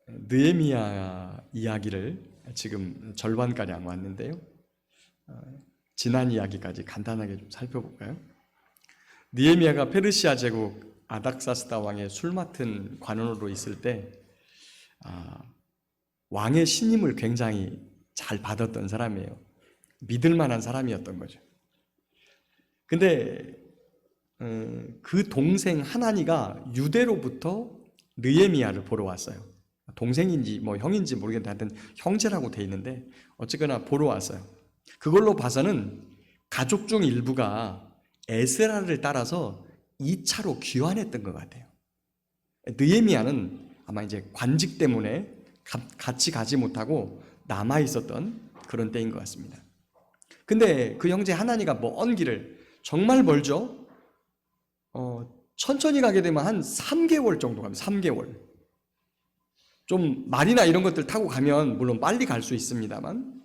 느헤미야 이야기를 지금 절반가량 왔는데요. 지난 이야기까지 간단하게 좀 살펴볼까요? 느헤미야가 페르시아 제국 아닥사스다 왕의 술 맡은 관원으로 있을 때 왕의 신임을 굉장히 잘 받았던 사람이에요. 믿을 만한 사람이었던 거죠. 근데 그 동생 하나니가 유대로부터 느헤미야를 보러 왔어요. 동생인지 뭐 형인지 모르겠는데 하여튼 형제라고 돼 있는데 어쨌거나 보러 왔어요. 그걸로 봐서는 가족 중 일부가 에스라를 따라서 2차로 귀환했던 것 같아요. 느헤미야는 아마 이제 관직 때문에 같이 가지 못하고 남아 있었던 그런 때인 것 같습니다. 근데 그 형제 하나니가 먼 길을 정말 멀죠? 천천히 가게 되면 한 3개월 정도 갑니다. 3개월. 좀 말이나 이런 것들 타고 가면 물론 빨리 갈 수 있습니다만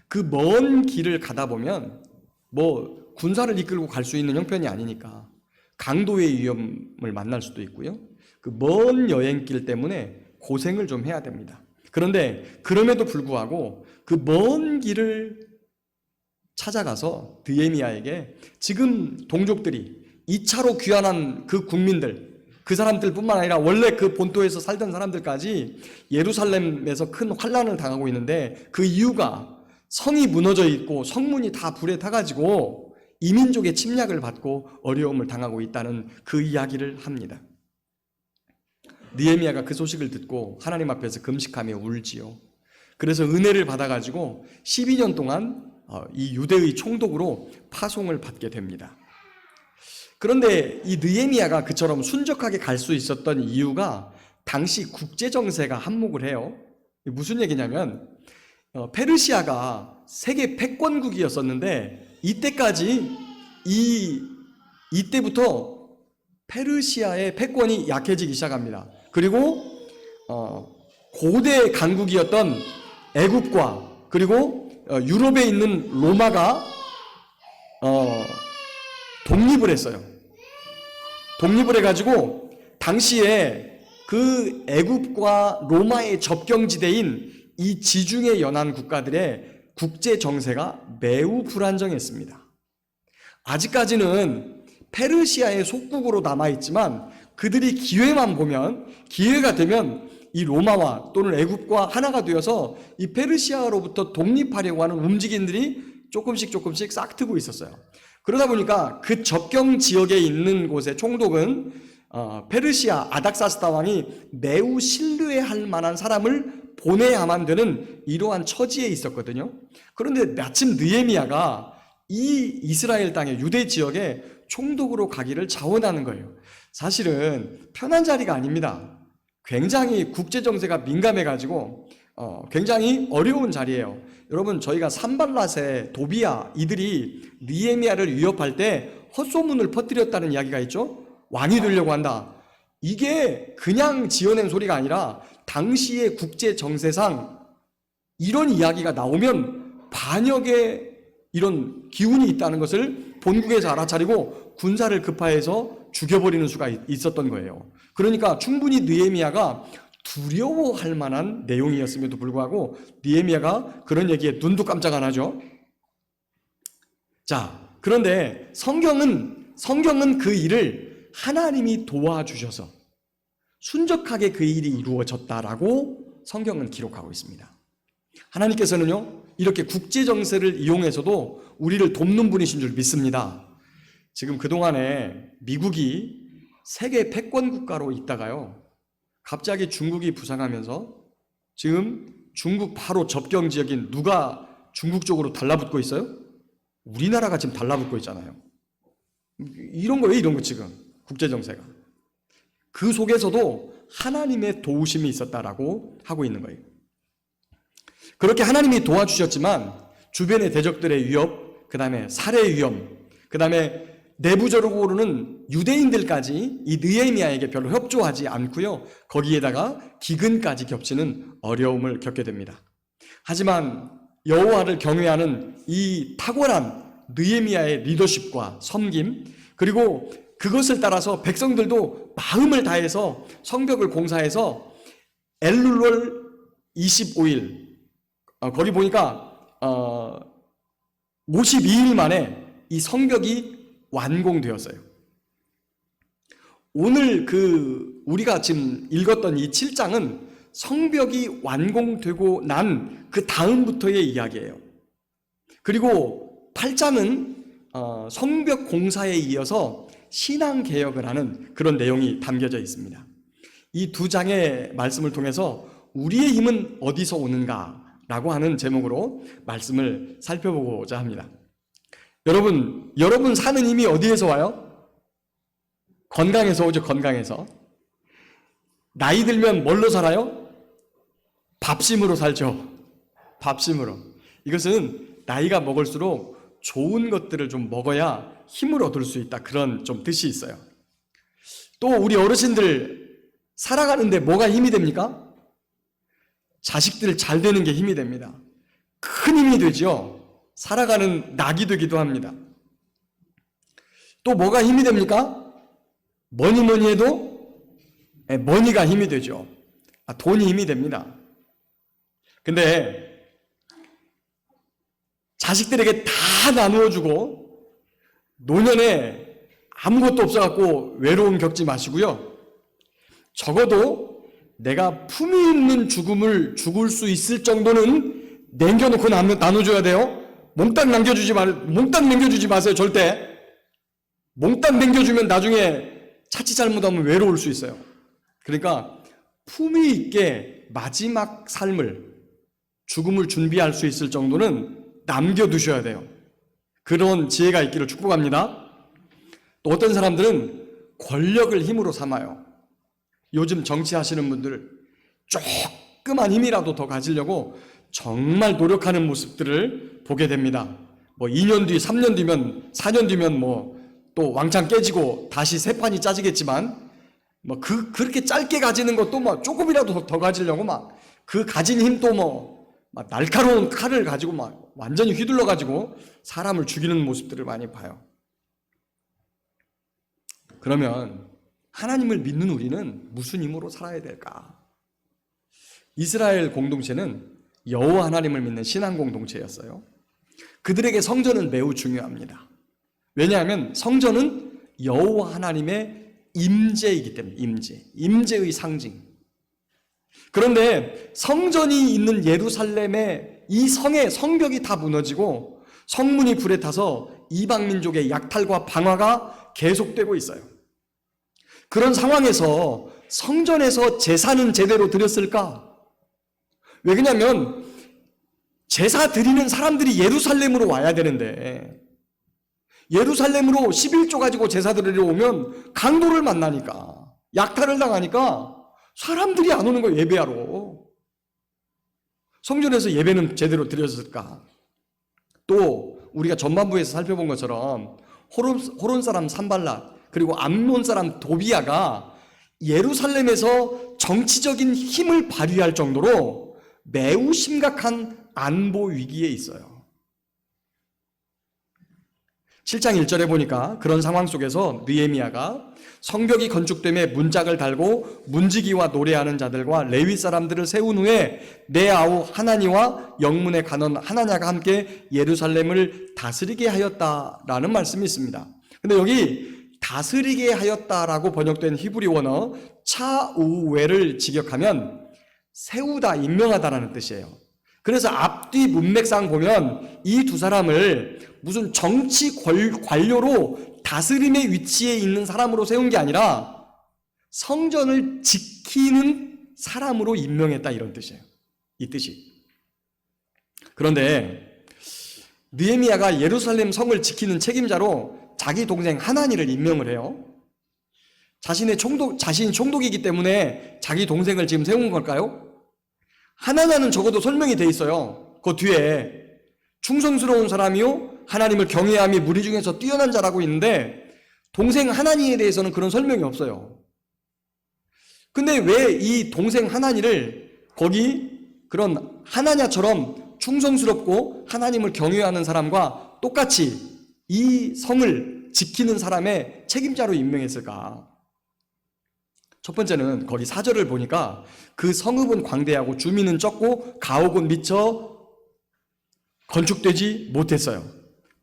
그 먼 길을 가다 보면 뭐 군사를 이끌고 갈 수 있는 형편이 아니니까 강도의 위험을 만날 수도 있고요. 그 먼 여행길 때문에 고생을 좀 해야 됩니다. 그런데 그럼에도 불구하고 그 먼 길을 찾아가서 느헤미야에게 지금 동족들이 2차로 귀환한 그 국민들, 그 사람들뿐만 아니라 원래 그 본토에서 살던 사람들까지 예루살렘에서 큰 환난을 당하고 있는데 그 이유가 성이 무너져 있고 성문이 다 불에 타가지고 이민족의 침략을 받고 어려움을 당하고 있다는 그 이야기를 합니다. 느헤미야가 그 소식을 듣고 하나님 앞에서 금식하며 울지요. 그래서 은혜를 받아가지고 12년 동안 이 유대의 총독으로 파송을 받게 됩니다. 그런데 이 느헤미야가 그처럼 순적하게 갈 수 있었던 이유가 당시 국제정세가 한몫을 해요. 무슨 얘기냐면 페르시아가 세계 패권국이었었는데 이때까지 이때부터 페르시아의 패권이 약해지기 시작합니다. 그리고 고대 강국이었던 애굽과 그리고 유럽에 있는 로마가 독립을 했어요. 독립을 해가지고 당시에 그 애굽과 로마의 접경지대인 이 지중해 연안 국가들의 국제 정세가 매우 불안정했습니다. 아직까지는 페르시아의 속국으로 남아있지만 그들이 기회가 되면 이 로마와 또는 애굽과 하나가 되어서 이 페르시아로부터 독립하려고 하는 움직임들이 조금씩 싹트고 있었어요. 그러다 보니까 그 접경 지역에 있는 곳의 총독은 페르시아 아닥사스다 왕이 매우 신뢰할 만한 사람을 보내야만 되는 이러한 처지에 있었거든요. 그런데 마침 느헤미야가 이 이스라엘 땅의 유대 지역에 총독으로 가기를 자원하는 거예요. 사실은 편한 자리가 아닙니다. 굉장히 국제정세가 민감해가지고 굉장히 어려운 자리예요. 여러분, 저희가 산발랏의 도비야 이들이 느헤미야를 위협할 때 헛소문을 퍼뜨렸다는 이야기가 있죠. 왕이 되려고 한다. 이게 그냥 지어낸 소리가 아니라 당시의 국제정세상 이런 이야기가 나오면 반역의 이런 기운이 있다는 것을 본국에서 알아차리고 군사를 급파해서 죽여버리는 수가 있었던 거예요. 그러니까 충분히 느헤미야가 두려워할 만한 내용이었음에도 불구하고 느헤미야가 그런 얘기에 눈도 깜짝 안 하죠. 자, 그런데 성경은 그 일을 하나님이 도와주셔서 순적하게 그 일이 이루어졌다라고 성경은 기록하고 있습니다. 하나님께서는요, 이렇게 국제정세를 이용해서도 우리를 돕는 분이신 줄 믿습니다. 지금 그동안에 미국이 세계 패권국가로 있다가요, 갑자기 중국이 부상하면서 지금 중국 바로 접경 지역인 누가 중국 쪽으로 달라붙고 있어요? 우리나라가 지금 달라붙고 있잖아요. 이런 거 지금 국제정세가. 그 속에서도 하나님의 도우심이 있었다라고 하고 있는 거예요. 그렇게 하나님이 도와주셨지만 주변의 대적들의 위협, 그 다음에 살해 위험, 그 다음에 내부적으로는 유대인들까지 이 느헤미야에게 별로 협조하지 않고요. 거기에다가 기근까지 겹치는 어려움을 겪게 됩니다. 하지만 여호와를 경외하는 이 탁월한 느헤미야의 리더십과 섬김, 그리고 그것을 따라서 백성들도 마음을 다해서 성벽을 공사해서 엘룰월 25일, 거기 보니까 52일 만에 이 성벽이 완공되었어요. 오늘 우리가 지금 읽었던 이 7장은 성벽이 완공되고 난 그 다음부터의 이야기예요. 그리고 8장은 성벽 공사에 이어서 신앙개혁을 하는 그런 내용이 담겨져 있습니다. 이 두 장의 말씀을 통해서 우리의 힘은 어디서 오는가라고 하는 제목으로 말씀을 살펴보고자 합니다. 여러분 사는 힘이 어디에서 와요? 건강에서 오죠. 건강에서. 나이 들면 뭘로 살아요? 밥심으로 살죠. 밥심으로. 이것은 나이가 먹을수록 좋은 것들을 좀 먹어야 힘을 얻을 수 있다, 그런 좀 뜻이 있어요. 또 우리 어르신들 살아가는데 뭐가 힘이 됩니까? 자식들 잘 되는 게 힘이 됩니다. 큰 힘이 되죠. 살아가는 낙이 되기도 합니다. 또 뭐가 힘이 됩니까? 뭐니 해도 머니가 힘이 되죠. 돈이 힘이 됩니다. 근데 자식들에게 다 나누어주고 노년에 아무것도 없어갖고 외로움 겪지 마시고요. 적어도 내가 품위 있는 죽음을 죽을 수 있을 정도는 남겨놓고 나눠줘야 돼요. 몽땅 남겨주지 마세요. 절대. 몽땅 남겨주면 나중에 자칫 잘못하면 외로울 수 있어요. 그러니까 품위 있게 마지막 삶을, 죽음을 준비할 수 있을 정도는 남겨두셔야 돼요. 그런 지혜가 있기를 축복합니다. 또 어떤 사람들은 권력을 힘으로 삼아요. 요즘 정치하시는 분들 조그만 힘이라도 더 가지려고 정말 노력하는 모습들을 보게 됩니다. 2년 뒤, 3년 뒤면, 4년 뒤면 또 왕창 깨지고 다시 새 판이 짜지겠지만, 그렇게 짧게 가지는 것도 조금이라도 더 가지려고 그 가진 힘도 날카로운 칼을 가지고 완전히 휘둘러 가지고 사람을 죽이는 모습들을 많이 봐요. 그러면 하나님을 믿는 우리는 무슨 힘으로 살아야 될까? 이스라엘 공동체는 여호와 하나님을 믿는 신앙 공동체였어요. 그들에게 성전은 매우 중요합니다. 왜냐하면 성전은 여호와 하나님의 임재이기 때문에, 임재의 상징. 그런데 성전이 있는 예루살렘의 이 성벽이 다 무너지고 성문이 불에 타서 이방 민족의 약탈과 방화가 계속되고 있어요. 그런 상황에서 성전에서 제사는 제대로 드렸을까? 왜 그러냐면 제사 드리는 사람들이 예루살렘으로 와야 되는데, 예루살렘으로 11조 가지고 제사 드리러 오면 강도를 만나니까, 약탈을 당하니까 사람들이 안 오는 거예요. 예배하러. 성전에서 예배는 제대로 드렸을까? 또 우리가 전반부에서 살펴본 것처럼 호론 사람 산발랏, 그리고 암몬 사람 도비아가 예루살렘에서 정치적인 힘을 발휘할 정도로 매우 심각한 안보 위기에 있어요. 7장 1절에 보니까 그런 상황 속에서 느헤미야가 성벽이 건축됨에 문짝을 달고 문지기와 노래하는 자들과 레위 사람들을 세운 후에 내 아우 하나니와 영문의 간원 하나냐가 함께 예루살렘을 다스리게 하였다라는 말씀이 있습니다. 근데 여기 다스리게 하였다라고 번역된 히브리 원어 차우웨를 직역하면 세우다, 임명하다라는 뜻이에요. 그래서 앞뒤 문맥상 보면 이 두 사람을 무슨 정치 관료로 다스림의 위치에 있는 사람으로 세운 게 아니라 성전을 지키는 사람으로 임명했다, 이런 뜻이에요. 이 뜻이. 그런데 느헤미야가 예루살렘 성을 지키는 책임자로 자기 동생 하나니를 임명을 해요. 자신이 총독이기 때문에 자기 동생을 지금 세운 걸까요? 하나냐는 적어도 설명이 돼 있어요. 그 뒤에 충성스러운 사람이요 하나님을 경외함이 무리 중에서 뛰어난 자라고 있는데, 동생 하나니에 대해서는 그런 설명이 없어요. 근데 왜 이 동생 하나니를 거기 그런 하나냐처럼 충성스럽고 하나님을 경외하는 사람과 똑같이 이 성을 지키는 사람의 책임자로 임명했을까? 첫 번째는 거기 4절을 보니까 그 성읍은 광대하고 주민은 적고 가옥은 미처 건축되지 못했어요.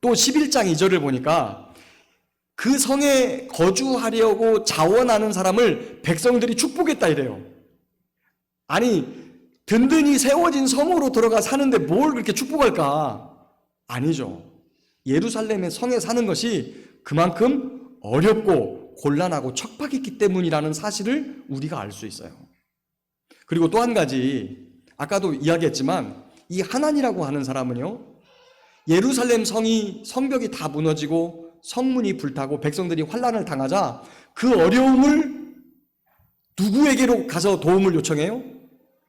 또 11장 2절을 보니까 그 성에 거주하려고 자원하는 사람을 백성들이 축복했다 이래요. 아니, 든든히 세워진 성으로 들어가 사는데 뭘 그렇게 축복할까? 아니죠. 예루살렘의 성에 사는 것이 그만큼 어렵고 곤란하고 척박했기 때문이라는 사실을 우리가 알 수 있어요. 그리고 또 한 가지, 아까도 이야기했지만 이 하난이라고 하는 사람은요, 예루살렘 성벽이 다 무너지고 성문이 불타고 백성들이 환난을 당하자 그 어려움을 누구에게로 가서 도움을 요청해요?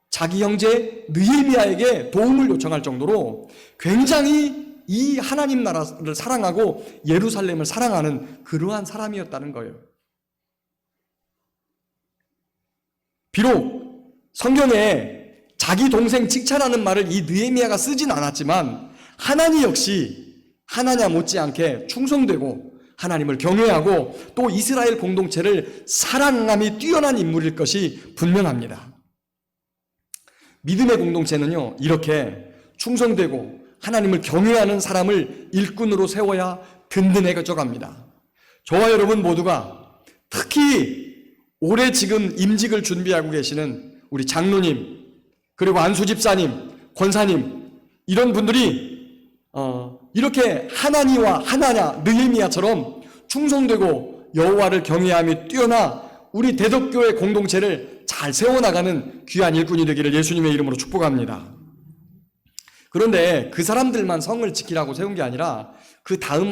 자기 형제 느헤미야에게 도움을 요청할 정도로 굉장히 이 하나님 나라를 사랑하고 예루살렘을 사랑하는 그러한 사람이었다는 거예요. 비록 성경에 자기 동생 칭찬하는 말을 이 느헤미야가 쓰진 않았지만 하나니 역시 하나냐 못지않게 충성되고 하나님을 경외하고 또 이스라엘 공동체를 사랑함이 뛰어난 인물일 것이 분명합니다. 믿음의 공동체는요, 이렇게 충성되고 하나님을 경외하는 사람을 일꾼으로 세워야 든든해져 갑니다. 저와 여러분 모두가 특히 올해 지금 임직을 준비하고 계시는 우리 장로님, 그리고 안수 집사님, 권사님, 이런 분들이 이렇게 하나니와 하나냐, 느헤미야처럼 충성되고 여호와를 경외함이 뛰어나 우리 대덕교회 공동체를 잘 세워나가는 귀한 일꾼이 되기를 예수님의 이름으로 축복합니다. 그런데 그 사람들만 성을 지키라고 세운 게 아니라 그 다음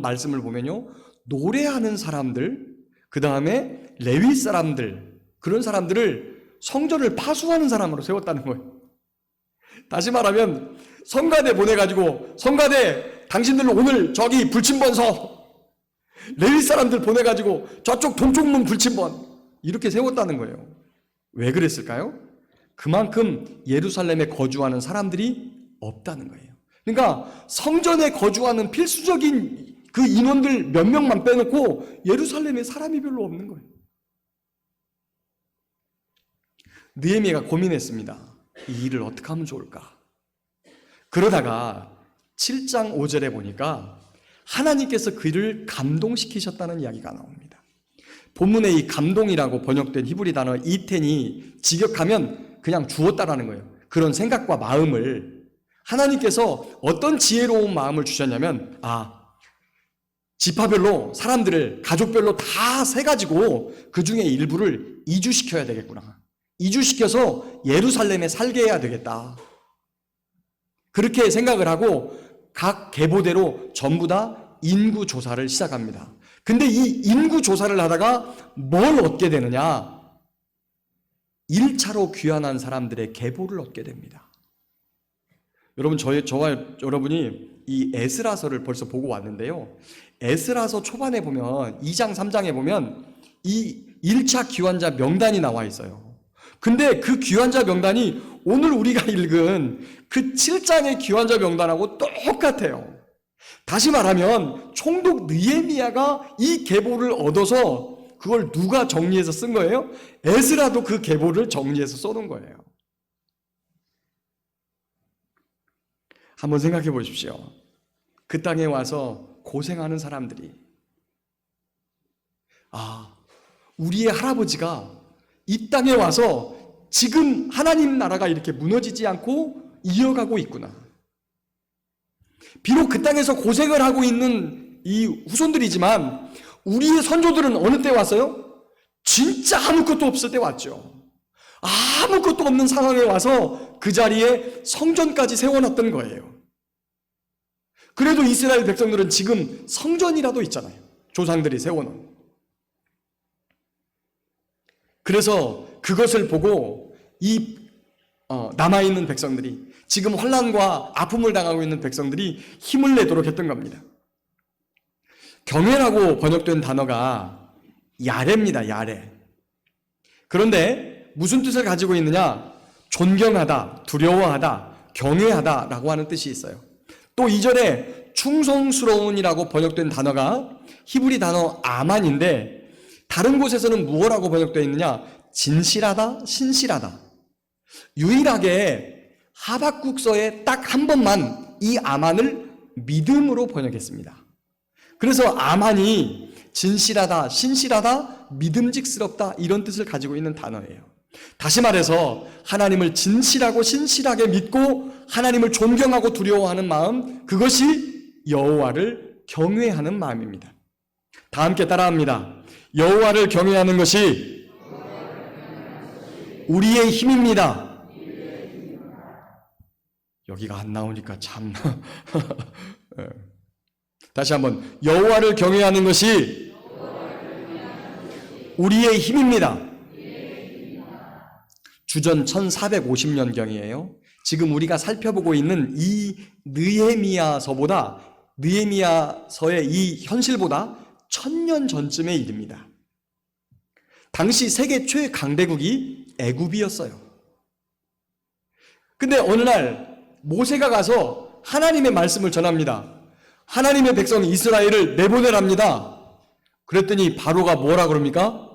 말씀을 보면요, 노래하는 사람들, 그 다음에 레위 사람들, 그런 사람들을 성전을 파수하는 사람으로 세웠다는 거예요. 다시 말하면 성가대 보내가지고, 성가대 당신들 오늘 저기 불침번 서, 레위 사람들 보내가지고 저쪽 동쪽문 불침번, 이렇게 세웠다는 거예요. 왜 그랬을까요? 그만큼 예루살렘에 거주하는 사람들이 없다는 거예요. 그러니까 성전에 거주하는 필수적인 그 인원들 몇 명만 빼놓고 예루살렘에 사람이 별로 없는 거예요. 느헤미야가 고민했습니다. 이 일을 어떻게 하면 좋을까? 그러다가 7장 5절에 보니까 하나님께서 그를 감동시키셨다는 이야기가 나옵니다. 본문에 이 감동이라고 번역된 히브리 단어 이텐이 직역하면 그냥 주었다라는 거예요. 그런 생각과 마음을 하나님께서 어떤 지혜로운 마음을 주셨냐면, 지파별로 사람들을 가족별로 다 세가지고 그 중에 일부를 이주시켜야 되겠구나. 이주시켜서 예루살렘에 살게 해야 되겠다. 그렇게 생각을 하고 각 계보대로 전부 다 인구 조사를 시작합니다. 근데 이 인구 조사를 하다가 뭘 얻게 되느냐? 1차로 귀환한 사람들의 계보를 얻게 됩니다. 여러분, 저와 여러분이 이 에스라서를 벌써 보고 왔는데요. 에스라서 초반에 보면 2장, 3장에 보면 이 1차 귀환자 명단이 나와 있어요. 근데 그 귀환자 명단이 오늘 우리가 읽은 그 7장의 귀환자 명단하고 똑같아요. 다시 말하면 총독 느헤미야가 이 계보를 얻어서 그걸 누가 정리해서 쓴 거예요? 에스라도 그 계보를 정리해서 써놓은 거예요. 한번 생각해 보십시오. 그 땅에 와서 고생하는 사람들이, 우리의 할아버지가 이 땅에 와서 지금 하나님 나라가 이렇게 무너지지 않고 이어가고 있구나. 비록 그 땅에서 고생을 하고 있는 이 후손들이지만 우리의 선조들은 어느 때 왔어요? 진짜 아무것도 없을 때 왔죠. 아무것도 없는 상황에 와서 그 자리에 성전까지 세워놨던 거예요. 그래도 이스라엘 백성들은 지금 성전이라도 있잖아요. 조상들이 세워놓은. 그래서 그것을 보고 이 남아있는 백성들이, 지금 환난과 아픔을 당하고 있는 백성들이 힘을 내도록 했던 겁니다. 경외라고 번역된 단어가 야레입니다. 야레. 그런데 무슨 뜻을 가지고 있느냐? 존경하다, 두려워하다, 경외하다라고 하는 뜻이 있어요. 또 2절에 충성스러운이라고 번역된 단어가 히브리 단어 아만인데, 다른 곳에서는 무엇라고 번역되어 있느냐? 진실하다, 신실하다. 유일하게 하박국서에 딱 한 번만 이 아만을 믿음으로 번역했습니다. 그래서 아만이 진실하다, 신실하다, 믿음직스럽다 이런 뜻을 가지고 있는 단어예요. 다시 말해서 하나님을 진실하고 신실하게 믿고 하나님을 존경하고 두려워하는 마음, 그것이 여호와를 경외하는 마음입니다. 다 함께 따라합니다. 여호와를 경외하는 것이 우리의 힘입니다. 여기가 안 나오니까 참. 다시 한번, 여호와를 경외하는 것이 우리의 힘입니다. 주전 1450년경이에요. 지금 우리가 살펴보고 있는 이 느헤미야서의 이 현실보다 1000년 전쯤의 일입니다. 당시 세계 최강대국이 애굽이었어요. 근데 어느 날 모세가 가서 하나님의 말씀을 전합니다. 하나님의 백성 이스라엘을 내보내랍니다. 그랬더니 바로가 뭐라 그럽니까?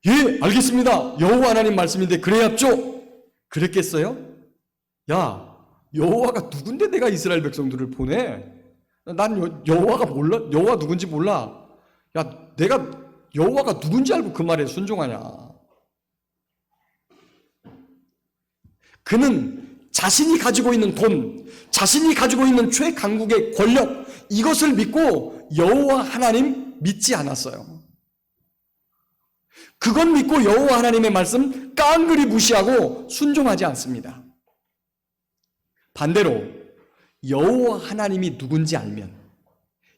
예, 알겠습니다. 여호와 하나님 말씀인데 그래야죠. 그랬겠어요? 야, 여호와가 누군데 내가 이스라엘 백성들을 보내? 난 여호와가 몰라. 여호와 누군지 몰라. 야, 내가 여호와가 누군지 알고 그 말에 순종하냐? 그는 자신이 가지고 있는 돈, 자신이 가지고 있는 최강국의 권력, 이것을 믿고 여호와 하나님 믿지 않았어요. 그건 믿고 여호와 하나님의 말씀 깡그리 무시하고 순종하지 않습니다. 반대로 여호와 하나님이 누군지 알면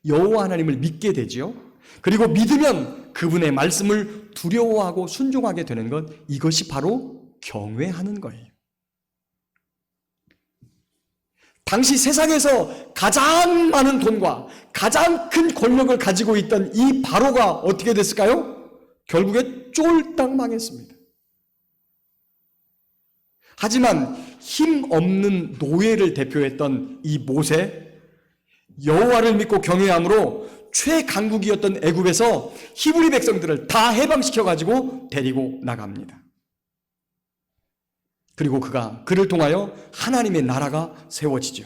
여호와 하나님을 믿게 되지요. 그리고 믿으면 그분의 말씀을 두려워하고 순종하게 되는 것, 이것이 바로 경외하는 거예요. 당시 세상에서 가장 많은 돈과 가장 큰 권력을 가지고 있던 이 바로가 어떻게 됐을까요? 결국에 쫄딱 망했습니다. 하지만 힘없는 노예를 대표했던 이 모세, 여호와를 믿고 경외함으로 최강국이었던 애굽에서 히브리 백성들을 다 해방시켜가지고 데리고 나갑니다. 그리고 그를 통하여 하나님의 나라가 세워지죠.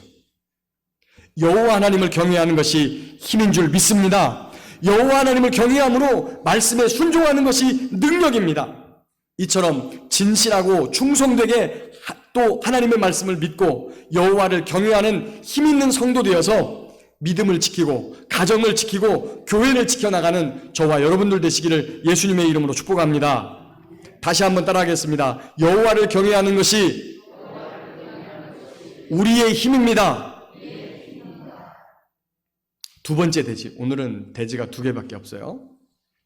여호와 하나님을 경외하는 것이 힘인 줄 믿습니다. 여호와 하나님을 경외함으로 말씀에 순종하는 것이 능력입니다. 이처럼 진실하고 충성되게 또 하나님의 말씀을 믿고 여호와를 경외하는 힘 있는 성도 되어서 믿음을 지키고 가정을 지키고 교회를 지켜나가는 저와 여러분들 되시기를 예수님의 이름으로 축복합니다. 다시 한번 따라하겠습니다. 여호와를 경외하는 것이 우리의 힘입니다. 두 번째 대지. 오늘은 대지가 2개밖에 없어요.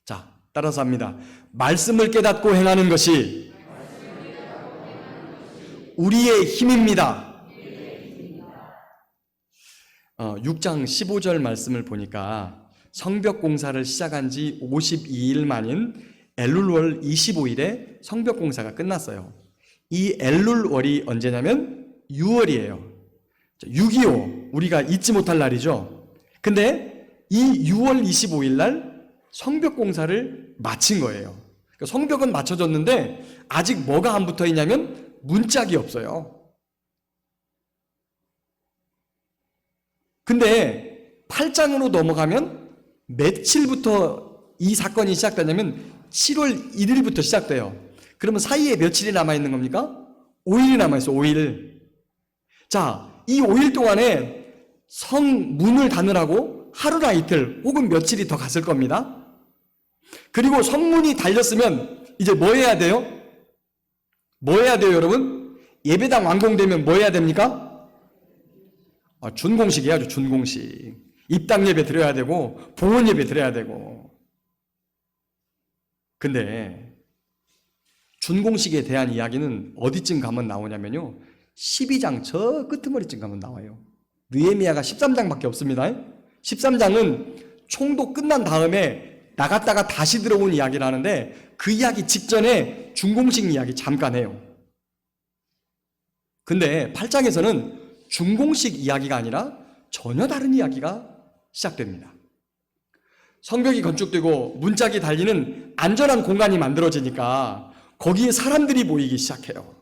자, 따라서 합니다. 말씀을 깨닫고 행하는 것이 우리의 힘입니다. 6장 15절 말씀을 보니까 성벽 공사를 시작한 지 52일 만인 엘룰월 25일에 성벽 공사가 끝났어요. 이 엘룰월이 언제냐면 6월이에요. 6.25, 우리가 잊지 못할 날이죠. 근데 이 6월 25일 날 성벽 공사를 마친 거예요. 그러니까 성벽은 맞춰졌는데 아직 뭐가 안 붙어 있냐면 문짝이 없어요. 근데 8장으로 넘어가면 며칠부터 이 사건이 시작되냐면 7월 1일부터 시작돼요. 그러면 사이에 며칠이 남아있는 겁니까? 5일이 남아있어요. 5일. 자, 이 5일 동안에 성문을 닫느라고 하루나 이틀 혹은 며칠이 더 갔을 겁니다. 그리고 성문이 달렸으면 이제 뭐 해야 돼요? 뭐 해야 돼요, 여러분? 예배당 완공되면 뭐 해야 됩니까? 준공식 해야죠. 준공식. 입당 예배 드려야 되고 봉헌 예배 드려야 되고. 근데 준공식에 대한 이야기는 어디쯤 가면 나오냐면요, 12장 저 끄트머리쯤 가면 나와요. 느헤미야가 13장밖에 없습니다. 13장은 총독 끝난 다음에 나갔다가 다시 들어온 이야기를 하는데 그 이야기 직전에 준공식 이야기 잠깐 해요. 근데 8장에서는 준공식 이야기가 아니라 전혀 다른 이야기가 시작됩니다. 성벽이 건축되고 문짝이 달리는 안전한 공간이 만들어지니까 거기에 사람들이 모이기 시작해요.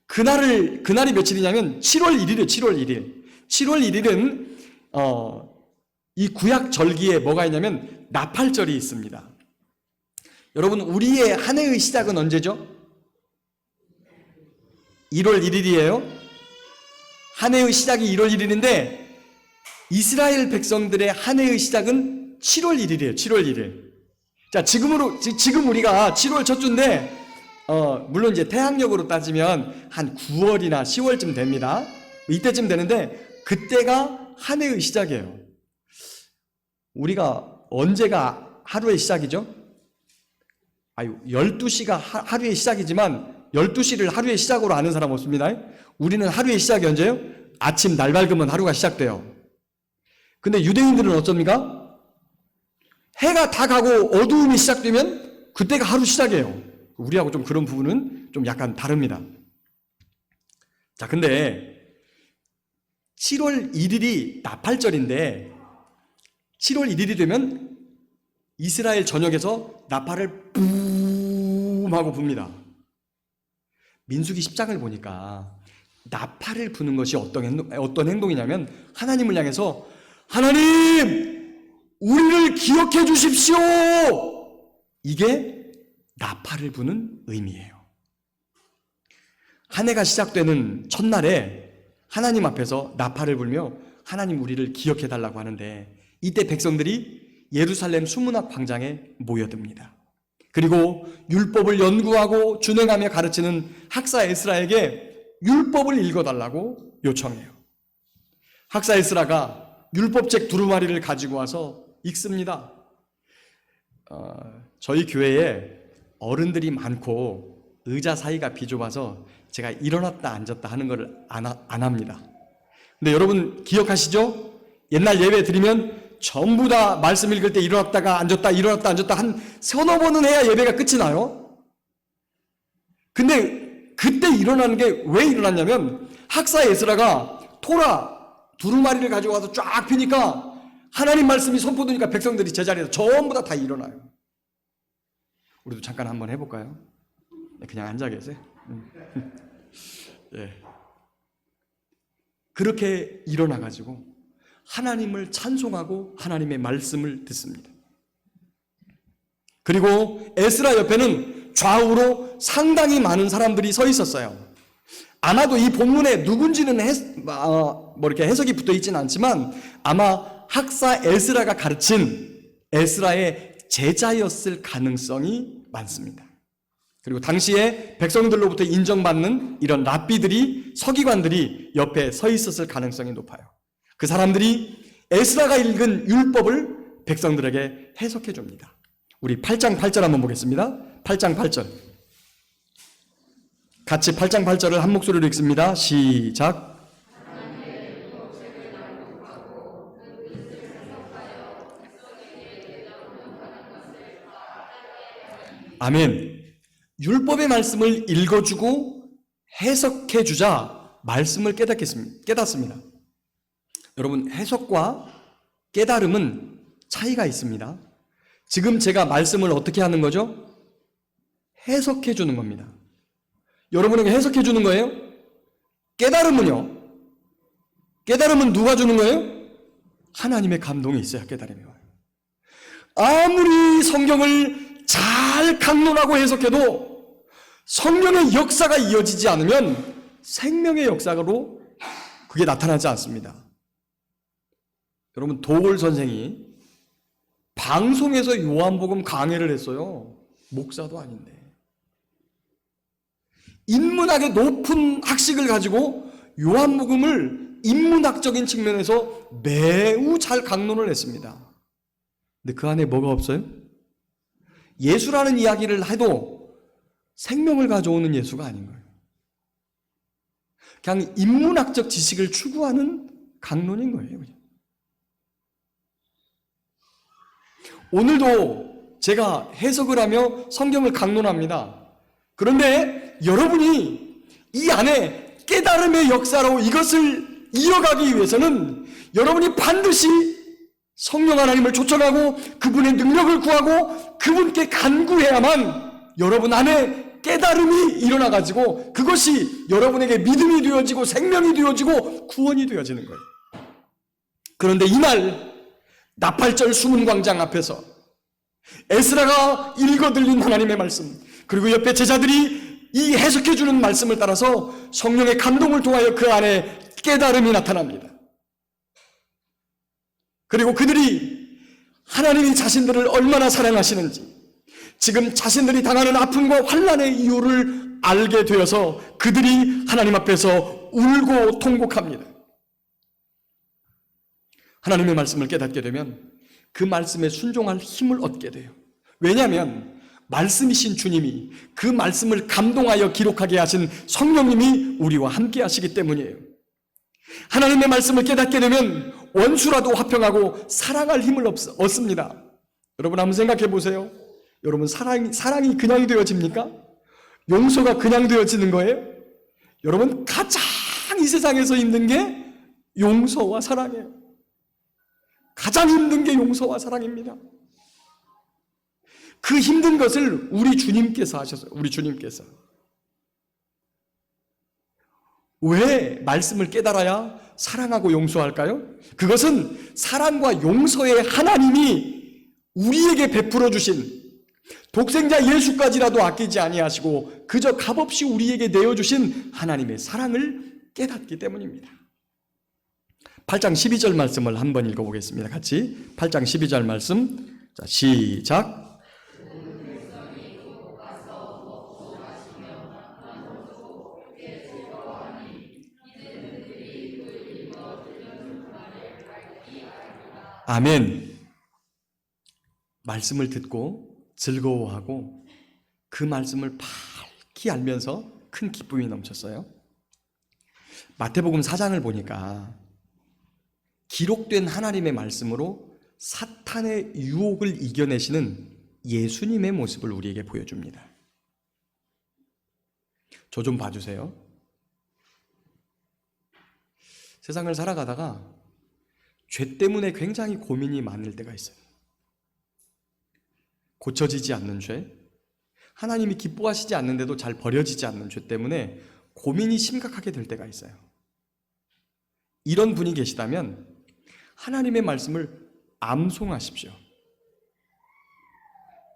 그날이 며칠이냐면 7월 1일이에요. 7월 1일. 7월 1일은 이 구약 절기에 뭐가 있냐면 나팔절이 있습니다. 여러분, 우리의 한 해의 시작은 언제죠? 1월 1일이에요. 한 해의 시작이 1월 1일인데 이스라엘 백성들의 한 해의 시작은 7월 1일이에요. 7월 1일. 자, 지금 우리가 7월 첫 주인데 물론 이제 태양력으로 따지면 한 9월이나 10월쯤 됩니다. 이때쯤 되는데 그때가 한 해의 시작이에요. 우리가 언제가 하루의 시작이죠? 12시가 하루의 시작이지만 12시를 하루의 시작으로 아는 사람 없습니다. 우리는 하루의 시작이 언제예요? 아침 날 밝으면 하루가 시작돼요. 근데 유대인들은 어쩝니까? 해가 다 가고 어두움이 시작되면 그때가 하루 시작이에요. 우리하고 좀 그런 부분은 좀 약간 다릅니다. 자, 근데 7월 1일이 나팔절인데 7월 1일이 되면 이스라엘 전역에서 나팔을 뿜 하고 붑니다. 민수기 10장을 보니까 나팔을 부는 것이 어떤 행동이냐면 하나님을 향해서 하나님, 우리를 기억해 주십시오! 이게 나팔을 부는 의미예요. 한 해가 시작되는 첫날에 하나님 앞에서 나팔을 불며 하나님 우리를 기억해 달라고 하는데 이때 백성들이 예루살렘 수문학 광장에 모여듭니다. 그리고 율법을 연구하고 준행하며 가르치는 학사 에스라에게 율법을 읽어달라고 요청해요. 학사 에스라가 율법책 두루마리를 가지고 와서 읽습니다. 저희 교회에 어른들이 많고 의자 사이가 비좁아서 제가 일어났다 앉았다 하는 걸 안 합니다. 근데 여러분 기억하시죠? 옛날 예배 드리면 전부 다 말씀 읽을 때 일어났다가 앉았다 일어났다 앉았다 한 서너 번은 해야 예배가 끝이 나요. 근데 그때 일어나는 게 왜 일어났냐면 학사 에스라가 토라 두루마리를 가지고 와서 쫙 피니까 하나님 말씀이 선포되니까 백성들이 제자리에서 전부 다 일어나요. 우리도 잠깐 한번 해볼까요? 그냥 앉아 계세요. 예. 그렇게 일어나가지고 하나님을 찬송하고 하나님의 말씀을 듣습니다. 그리고 에스라 옆에는 좌우로 상당히 많은 사람들이 서 있었어요. 아마도 이 본문에 누군지는 이렇게 해석이 붙어 있지는 않지만 아마 학사 에스라가 가르친 에스라의 제자였을 가능성이 많습니다. 그리고 당시에 백성들로부터 인정받는 이런 랍비들이 서기관들이 옆에 서 있었을 가능성이 높아요. 그 사람들이 에스라가 읽은 율법을 백성들에게 해석해 줍니다. 우리 8장 8절 한번 보겠습니다. 8장 8절. 같이 8장 8절을 한 목소리로 읽습니다. 시작. 아멘. 율법의 말씀을 읽어주고 해석해주자 말씀을 깨닫습니다. 여러분, 해석과 깨달음은 차이가 있습니다. 지금 제가 말씀을 어떻게 하는 거죠? 해석해주는 겁니다. 여러분에게 해석해주는 거예요? 깨달음은요? 깨달음은 누가 주는 거예요? 하나님의 감동이 있어야 깨달음이 와요. 아무리 성경을 잘 강론하고 해석해도 성령의 역사가 이어지지 않으면 생명의 역사로 그게 나타나지 않습니다. 여러분, 도올 선생이 방송에서 요한복음 강해를 했어요. 목사도 아닌데. 인문학의 높은 학식을 가지고 요한복음을 인문학적인 측면에서 매우 잘 강론을 했습니다. 근데 그 안에 뭐가 없어요? 예수라는 이야기를 해도 생명을 가져오는 예수가 아닌 거예요. 그냥 인문학적 지식을 추구하는 강론인 거예요. 그냥. 오늘도 제가 해석을 하며 성경을 강론합니다. 그런데 여러분이 이 안에 깨달음의 역사로 이것을 이어가기 위해서는 여러분이 반드시 성령 하나님을 초청하고 그분의 능력을 구하고 그분께 간구해야만 여러분 안에 깨달음이 일어나가지고 그것이 여러분에게 믿음이 되어지고 생명이 되어지고 구원이 되어지는 거예요. 그런데 이날 나팔절 수문광장 앞에서 에스라가 읽어 들린 하나님의 말씀, 그리고 옆에 제자들이 이 해석해주는 말씀을 따라서 성령의 감동을 통하여 그 안에 깨달음이 나타납니다. 그리고 그들이 하나님이 자신들을 얼마나 사랑하시는지, 지금 자신들이 당하는 아픔과 환난의 이유를 알게 되어서 그들이 하나님 앞에서 울고 통곡합니다. 하나님의 말씀을 깨닫게 되면 그 말씀에 순종할 힘을 얻게 돼요. 왜냐하면 말씀이신 주님이, 그 말씀을 감동하여 기록하게 하신 성령님이 우리와 함께 하시기 때문이에요. 하나님의 말씀을 깨닫게 되면 원수라도 화평하고 사랑할 힘을 얻습니다. 여러분 한번 생각해 보세요. 여러분 사랑이 그냥 되어집니까? 용서가 그냥 되어지는 거예요? 여러분 가장 이 세상에서 힘든 게 용서와 사랑이에요. 가장 힘든 게 용서와 사랑입니다. 그 힘든 것을 우리 주님께서 하셨어요. 우리 주님께서. 왜 말씀을 깨달아야 사랑하고 용서할까요? 그것은 사랑과 용서의 하나님이 우리에게 베풀어 주신, 독생자 예수까지라도 아끼지 아니하시고 그저 값없이 우리에게 내어주신 하나님의 사랑을 깨닫기 때문입니다. 8장 12절 말씀을 한번 읽어보겠습니다. 같이 8장 12절 말씀. 자, 시작. 아멘. 말씀을 듣고 즐거워하고 그 말씀을 밝히 알면서 큰 기쁨이 넘쳤어요. 마태복음 4장을 보니까 기록된 하나님의 말씀으로 사탄의 유혹을 이겨내시는 예수님의 모습을 우리에게 보여줍니다. 저 좀 봐주세요. 세상을 살아가다가 죄 때문에 굉장히 고민이 많을 때가 있어요. 고쳐지지 않는 죄, 하나님이 기뻐하시지 않는데도 잘 버려지지 않는 죄 때문에 고민이 심각하게 될 때가 있어요. 이런 분이 계시다면 하나님의 말씀을 암송하십시오.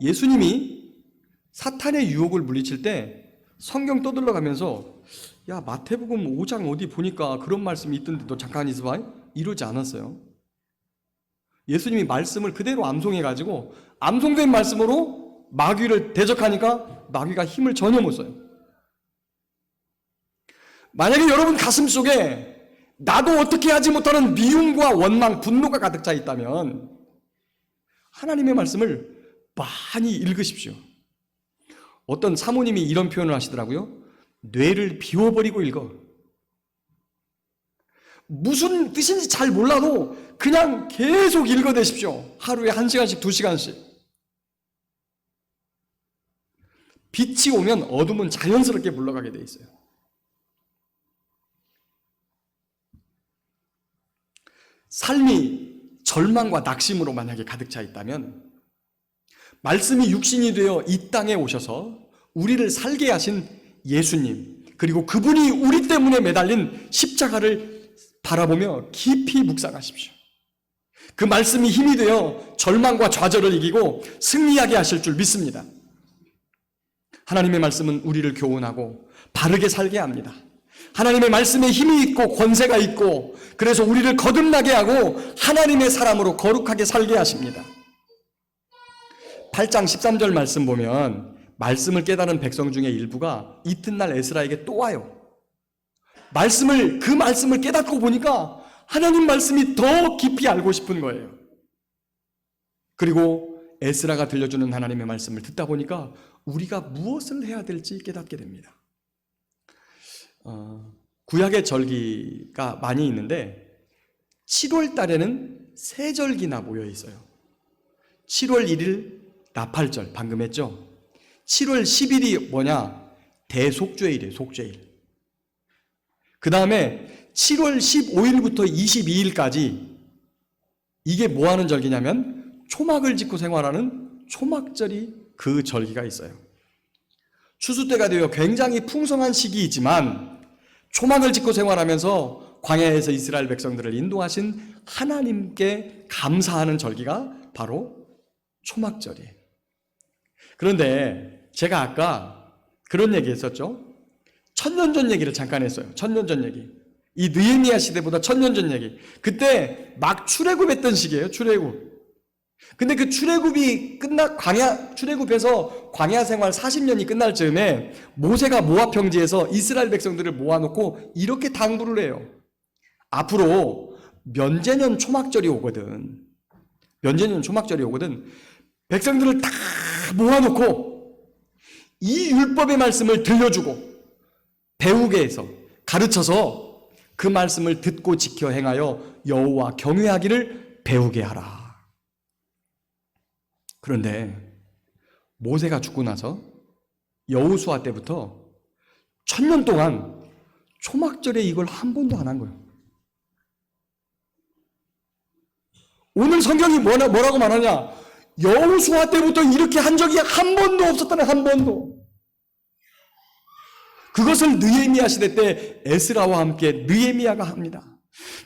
예수님이 사탄의 유혹을 물리칠 때 성경 떠들러 가면서 야, 마태복음 5장 어디 보니까 그런 말씀이 있던데 너 잠깐 있어봐, 이러지 않았어요. 예수님이 말씀을 그대로 암송해가지고 암송된 말씀으로 마귀를 대적하니까 마귀가 힘을 전혀 못 써요. 만약에 여러분 가슴 속에 나도 어떻게 하지 못하는 미움과 원망, 분노가 가득 차 있다면 하나님의 말씀을 많이 읽으십시오. 어떤 사모님이 이런 표현을 하시더라고요. 뇌를 비워버리고 읽어. 무슨 뜻인지 잘 몰라도 그냥 계속 읽어대십시오. 하루에 1시간씩 2시간씩. 빛이 오면 어둠은 자연스럽게 물러가게 돼 있어요. 삶이 절망과 낙심으로 만약에 가득 차 있다면 말씀이 육신이 되어 이 땅에 오셔서 우리를 살게 하신 예수님, 그리고 그분이 우리 때문에 매달린 십자가를 바라보며 깊이 묵상하십시오. 그 말씀이 힘이 되어 절망과 좌절을 이기고 승리하게 하실 줄 믿습니다. 하나님의 말씀은 우리를 교훈하고 바르게 살게 합니다. 하나님의 말씀에 힘이 있고 권세가 있고 그래서 우리를 거듭나게 하고 하나님의 사람으로 거룩하게 살게 하십니다. 8장 13절 말씀 보면 말씀을 깨달은 백성 중에 일부가 이튿날 에스라에게 또 와요. 그 말씀을 깨닫고 보니까 하나님 말씀이 더 깊이 알고 싶은 거예요. 그리고 에스라가 들려주는 하나님의 말씀을 듣다 보니까 우리가 무엇을 해야 될지 깨닫게 됩니다. 구약의 절기가 많이 있는데 7월 달에는 세 절기나 모여 있어요. 7월 1일 나팔절 방금 했죠. 7월 10일이 뭐냐? 대속죄일이에요. 속죄일. 그 다음에 7월 15일부터 22일까지 이게 뭐 하는 절기냐면 초막을 짓고 생활하는 초막절이 그 절기가 있어요. 추수 때가 되어 굉장히 풍성한 시기이지만 초막을 짓고 생활하면서 광야에서 이스라엘 백성들을 인도하신 하나님께 감사하는 절기가 바로 초막절이에요. 그런데 제가 아까 그런 얘기 했었죠. 천년 전 얘기를 잠깐 했어요. 천년 전 얘기. 이 느헤미야 시대보다 천년 전 얘기. 그때 막 출애굽했던 시기예요. 출애굽. 근데 그 출애굽이 출애굽해서 광야 생활 40년이 끝날 즈음에 모세가 모압 평지에서 이스라엘 백성들을 모아놓고 이렇게 당부를 해요. 앞으로 면제년 초막절이 오거든. 면제년 초막절이 오거든. 백성들을 다 모아놓고 이 율법의 말씀을 들려주고 배우게 해서 가르쳐서 그 말씀을 듣고 지켜 행하여 여호와 경외하기를 배우게 하라. 그런데 모세가 죽고 나서 여호수아 때부터 1000년 동안 초막절에 이걸 한 번도 안 한 거예요. 오늘 성경이 뭐라고 말하냐? 여호수아 때부터 이렇게 한 적이 한 번도 없었다네. 한 번도. 그것을 느헤미야 시대 때 에스라와 함께 느헤미야가 합니다.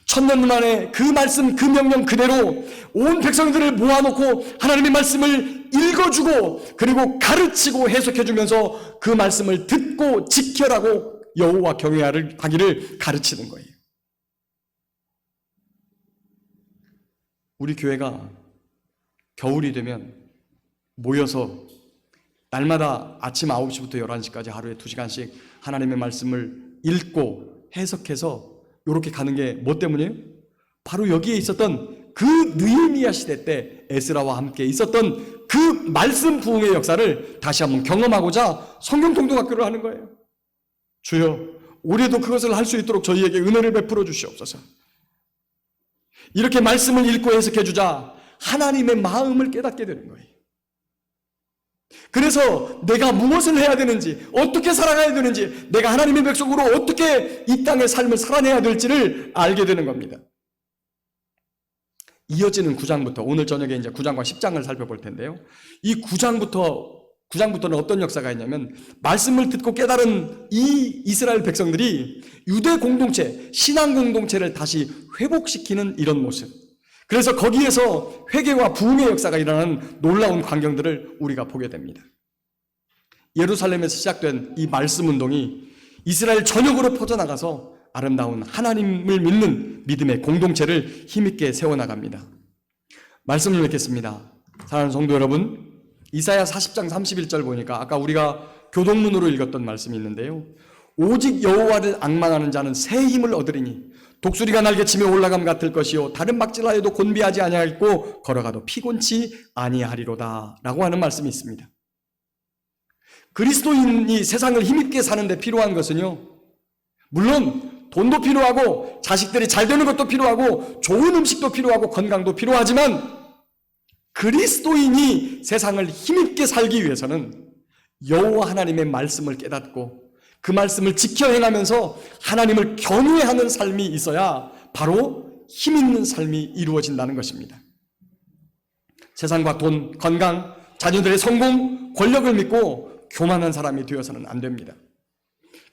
1000년 만에 그 말씀, 그 명령 그대로 온 백성들을 모아놓고 하나님의 말씀을 읽어주고 그리고 가르치고 해석해주면서 그 말씀을 듣고 지켜라고 여호와 경외하기를 가르치는 거예요. 우리 교회가 겨울이 되면 모여서 날마다 아침 9시부터 11시까지 하루에 2시간씩 하나님의 말씀을 읽고 해석해서 이렇게 가는 게 뭐 때문이에요? 바로 여기에 있었던 그 느헤미야 시대 때 에스라와 함께 있었던 그 말씀 부흥의 역사를 다시 한번 경험하고자 성경 통독학교를 하는 거예요. 주여, 올해도 그것을 할 수 있도록 저희에게 은혜를 베풀어 주시옵소서. 이렇게 말씀을 읽고 해석해 주자 하나님의 마음을 깨닫게 되는 거예요. 그래서 내가 무엇을 해야 되는지, 어떻게 살아가야 되는지, 내가 하나님의 백성으로 어떻게 이 땅의 삶을 살아내야 될지를 알게 되는 겁니다. 이어지는 9장부터 오늘 저녁에 이제 9장과 10장을 살펴볼 텐데요. 이 9장부터는 어떤 역사가 있냐면 말씀을 듣고 깨달은 이 이스라엘 백성들이 유대 공동체, 신앙 공동체를 다시 회복시키는 이런 모습. 그래서 거기에서 회개와 부흥의 역사가 일어나는 놀라운 광경들을 우리가 보게 됩니다. 예루살렘에서 시작된 이 말씀 운동이 이스라엘 전역으로 퍼져나가서 아름다운 하나님을 믿는 믿음의 공동체를 힘있게 세워나갑니다. 말씀을 읽겠습니다. 사랑하는 성도 여러분, 이사야 40장 31절 보니까 아까 우리가 교동문으로 읽었던 말씀이 있는데요. 오직 여호와를 앙망하는 자는 새 힘을 얻으리니 독수리가 날개치며 올라감 같을 것이요 다른 박질하여도 곤비하지 아니하겠고 걸어가도 피곤치 아니하리로다 라고 하는 말씀이 있습니다. 그리스도인이 세상을 힘있게 사는데 필요한 것은요, 물론 돈도 필요하고 자식들이 잘 되는 것도 필요하고 좋은 음식도 필요하고 건강도 필요하지만 그리스도인이 세상을 힘있게 살기 위해서는 여호와 하나님의 말씀을 깨닫고 그 말씀을 지켜 행하면서 하나님을 경외하는 삶이 있어야 바로 힘있는 삶이 이루어진다는 것입니다. 세상과 돈, 건강, 자녀들의 성공, 권력을 믿고 교만한 사람이 되어서는 안 됩니다.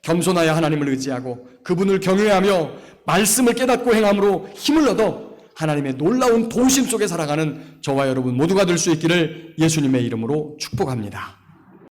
겸손하여 하나님을 의지하고 그분을 경외하며 말씀을 깨닫고 행함으로 힘을 얻어 하나님의 놀라운 도우심 속에 살아가는 저와 여러분 모두가 될 수 있기를 예수님의 이름으로 축복합니다.